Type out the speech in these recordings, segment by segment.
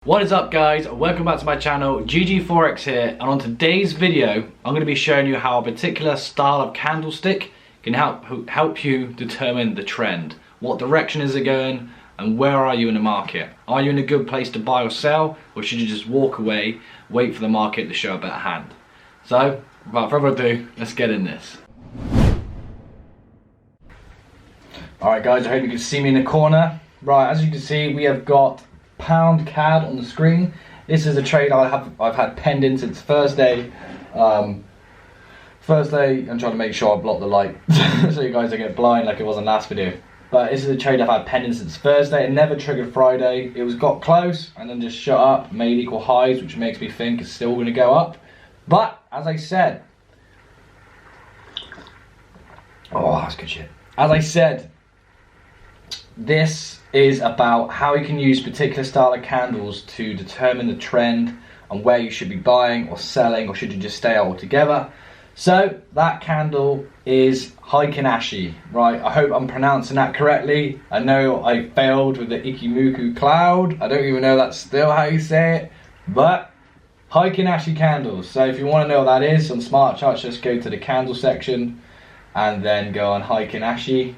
What is up, guys? Welcome back to my channel. GGFOREX here, and on today's video I'm going to be showing you how a particular style of candlestick can help you determine the trend. What direction is it going and where are you in the market? Are you in a good place to buy or sell, or should you just walk away, wait for the market to show a better hand? So without further ado, let's get in this. Alright guys, I hope you can see me in the corner. Right, as you can see, we have got pound CAD on the screen. This is a trade I've had penned in since Thursday. I'm trying to make sure I block the light so you guys don't get blind like it was in last video. But this is a trade I've had penned in since Thursday. It never triggered Friday. It got close and then just shut up, made equal highs, which makes me think it's still going to go up. But as I said, oh, that's good shit. As I said, this is about how you can use particular style of candles to determine the trend and where you should be buying or selling, or should you just stay out altogether. So that candle is HEIKEN ASHI, right? I hope I'm pronouncing that correctly. I know I failed with the Ikimuku cloud. I don't even know that's still how you say it, but HEIKEN ASHI candles. So if you want to know what that is on smart charts, just go to the candle section and then go on HEIKEN ASHI.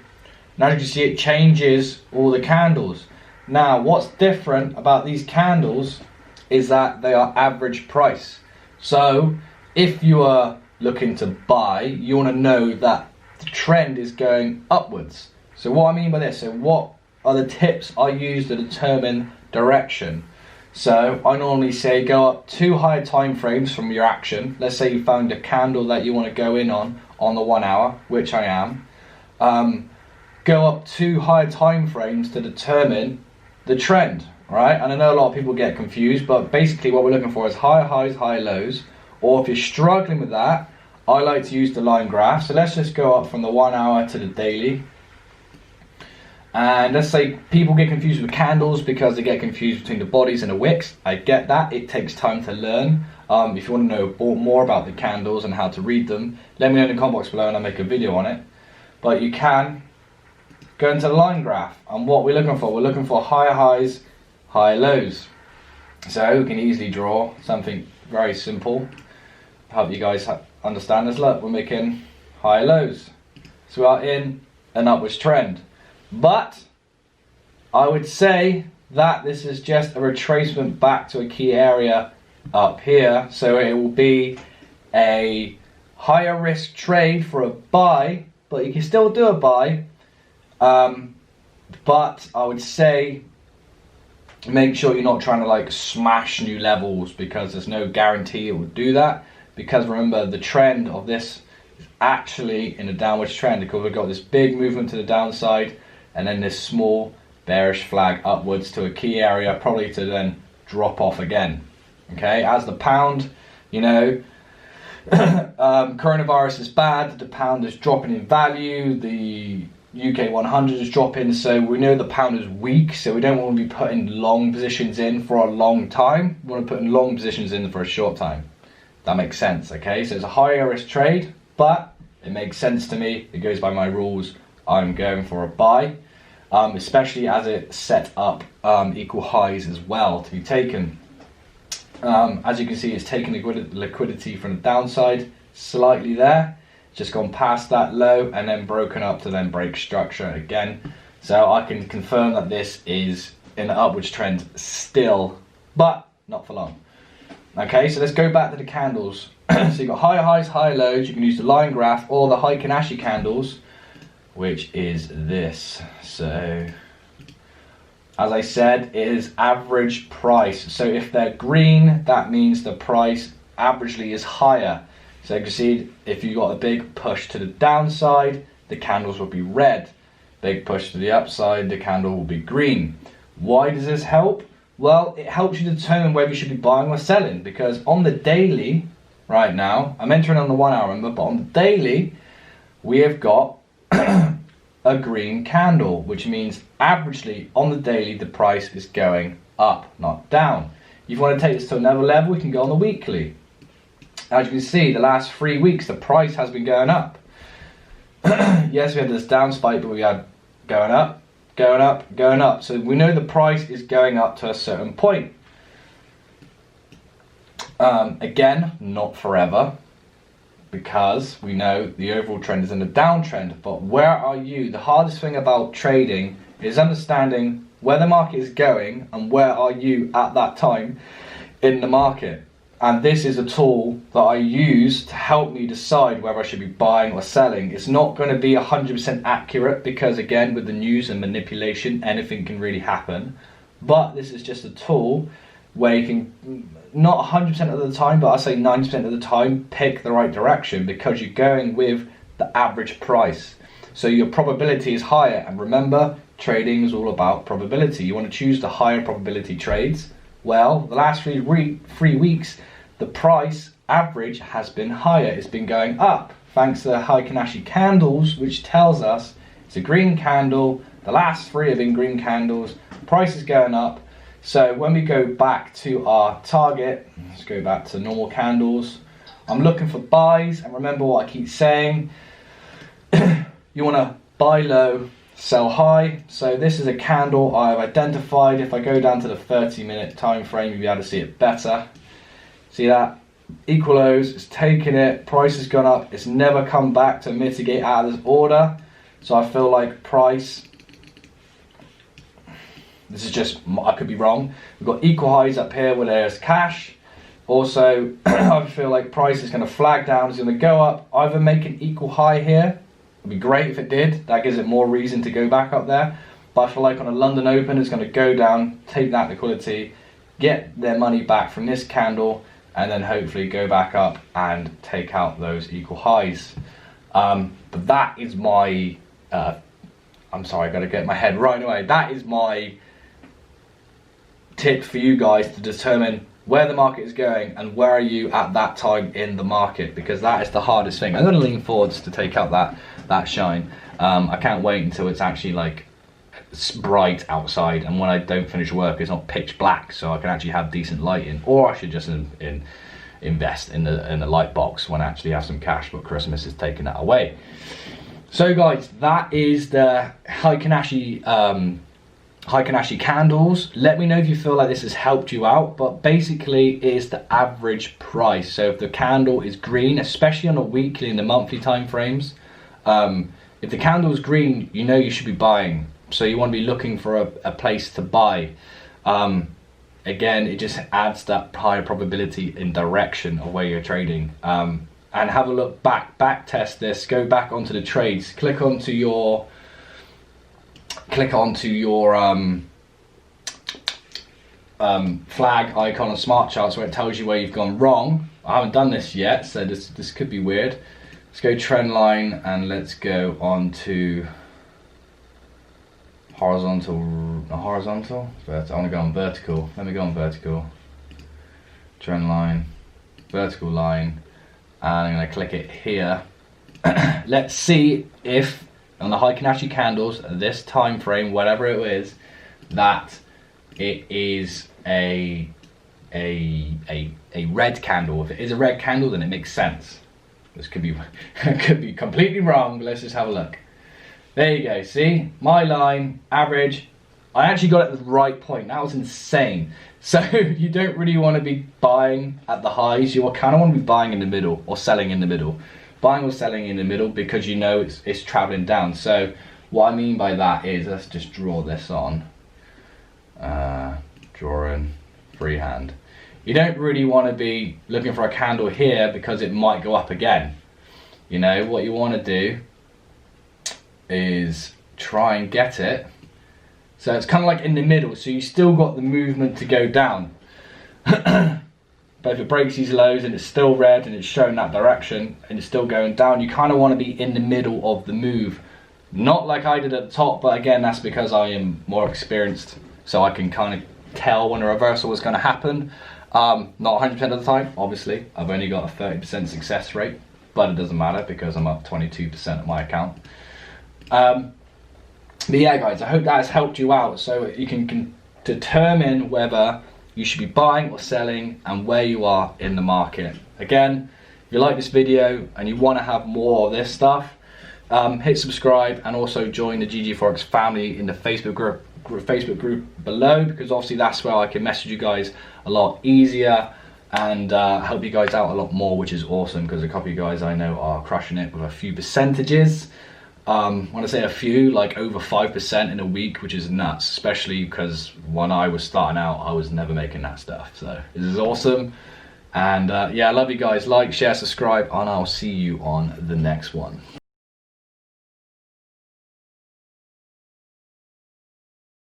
Now you can see it changes all the candles. Now what's different about these candles is that they are average price. So if you are looking to buy, you want to know that the trend is going upwards. So what I mean by this, so what are the tips I use to determine direction? So I normally say go up 2 higher time frames from your action. Let's say you found a candle that you want to go in on the 1 hour, which I am. Go up 2 higher time frames to determine the trend, right? And I know a lot of people get confused, but basically what we're looking for is higher highs, higher lows. Or if you're struggling with that, I like to use the line graph. So let's just go up from the 1 hour to the daily. And let's say people get confused with candles because they get confused between the bodies and the wicks. I get that, it takes time to learn. If you want to know more about the candles and how to read them, let me know in the comment box below and I'll make a video on it. But you can go into the line graph, and what we're looking for higher highs, higher lows. So we can easily draw something very simple, help you guys understand this. Look, we're making higher lows, so we are in an upwards trend. But I would say that this is just a retracement back to a key area up here, so it will be a higher risk trade for a buy, but you can still do a buy. But I would say make sure you're not trying to like smash new levels, because there's no guarantee it will do that. Because remember, the trend of this is actually in a downwards trend, because we've got this big movement to the downside and then this small bearish flag upwards to a key area, probably to then drop off again. Okay, as the pound, you know, coronavirus is bad, the pound is dropping in value, the UK 100 is dropping, so we know the pound is weak, so we don't want to be putting long positions in for a long time. We want to put in long positions in for a short time. That makes sense, okay? So it's a higher risk trade, but it makes sense to me. It goes by my rules. I'm going for a buy, especially as it set up equal highs as well to be taken. As you can see, it's taking liquidity from the downside slightly there. Just gone past that low and then broken up to then break structure again. So I can confirm that this is in an upwards trend still, but not for long. Okay, so let's go back to the candles. So you've got higher highs, higher lows. You can use the line graph or the HEIKEN ASHI candles, which is this. So as I said, it is average price. So if they're green, that means the price averagely is higher. So you can see, if you got a big push to the downside, the candles will be red. Big push to the upside, the candle will be green. Why does this help? Well, it helps you determine whether you should be buying or selling, because on the daily, right now, I'm entering on the 1 hour, remember, but on the daily, we have got a green candle, which means averagely on the daily, the price is going up, not down. If you want to take this to another level, we can go on the weekly. As you can see, the last 3 weeks, the price has been going up. Yes, we had this down spike, but we had going up, going up, going up. So we know the price is going up to a certain point. Again, not forever, because we know the overall trend is in a downtrend. But where are you? The hardest thing about trading is understanding where the market is going and where are you at that time in the market. And this is a tool that I use to help me decide whether I should be buying or selling. It's not going to be 100% accurate because, again, with the news and manipulation, anything can really happen. But this is just a tool where you can, not 100% of the time, but I say 90% of the time, pick the right direction because you're going with the average price. So your probability is higher. And remember, trading is all about probability. You want to choose the higher probability trades. Well, the last 3 weeks, the price average has been higher. It's been going up thanks to the HEIKEN ASHI candles, which tells us it's a green candle. The last 3 have been green candles. Price is going up. So when we go back to our target, let's go back to normal candles. I'm looking for buys, and remember what I keep saying. You want to buy low, sell high. So this is a candle I've identified. If I go down to the 30-minute time frame, you'll be able to see it better. See that? Equal lows, it's taken it, price has gone up, it's never come back to mitigate out of this order. So I feel like price, this is just, I could be wrong. We've got equal highs up here where there's cash. Also, I feel like price is going to flag down, it's going to go up, either make an equal high here. It'd be great if it did, that gives it more reason to go back up there. But I feel like on a London Open, it's going to go down, take that liquidity, get their money back from this candle, and then hopefully go back up and take out those equal highs. But that is my, I'm sorry, I gotta get my head right away. That is my tip for you guys to determine where the market is going and where are you at that time in the market, because that is the hardest thing. I'm gonna lean forwards to take out that shine. I can't wait until it's actually like bright outside, and when I don't finish work it's not pitch black, so I can actually have decent lighting. Or I should just invest in the light box when I actually have some cash, but Christmas is taking that away. So guys, that is the HEIKEN ASHI candles. Let me know if you feel like this has helped you out, but basically it is the average price. So if the candle is green, especially on a weekly and the monthly time frames, if the candle is green, you know you should be buying. So you want to be looking for a place to buy. Again, it just adds that higher probability in direction of where you're trading. And have a look back test this, go back onto the trades, click onto your flag icon on smart charts where it tells you where you've gone wrong. I haven't done this yet, so this could be weird. Let's go trend line and let's go on to horizontal. I want to go on vertical. Let me go on vertical. Trend line, vertical line, and I'm going to click it here. Let's see if on the HEIKEN ASHI candles, this time frame, whatever it is, that it is a red candle. If it is a red candle, then it makes sense. This could be could be completely wrong, but let's just have a look. There you go, see? My line, average. I actually got it at the right point. That was insane. So you don't really want to be buying at the highs. You kind of want to be buying in the middle or selling in the middle. Buying or selling in the middle because you know it's traveling down. So what I mean by that is, let's just draw this on. Drawing freehand. You don't really want to be looking for a candle here because it might go up again. You know, what you want to do is try and get it. So it's kind of like in the middle, so you still got the movement to go down. But if it breaks these lows and it's still red and it's showing that direction and it's still going down, you kind of want to be in the middle of the move. Not like I did at the top, but again, that's because I am more experienced, so I can kind of tell when a reversal is going to happen. Not 100% of the time, obviously. I've only got a 30% success rate, but it doesn't matter because I'm up 22% of my account. But yeah, guys, I hope that has helped you out so you can determine whether you should be buying or selling and where you are in the market. Again, if you like this video and you want to have more of this stuff, hit subscribe and also join the GGFOREX family in the Facebook group below, because obviously that's where I can message you guys a lot easier. and help you guys out a lot more, which is awesome because a couple of you guys I know are crushing it with a few percentages. When I say a few, like over 5% in a week, which is nuts, especially because when I was starting out, I was never making that stuff. So this is awesome. And yeah, I love you guys. Like, share, subscribe, and I'll see you on the next one.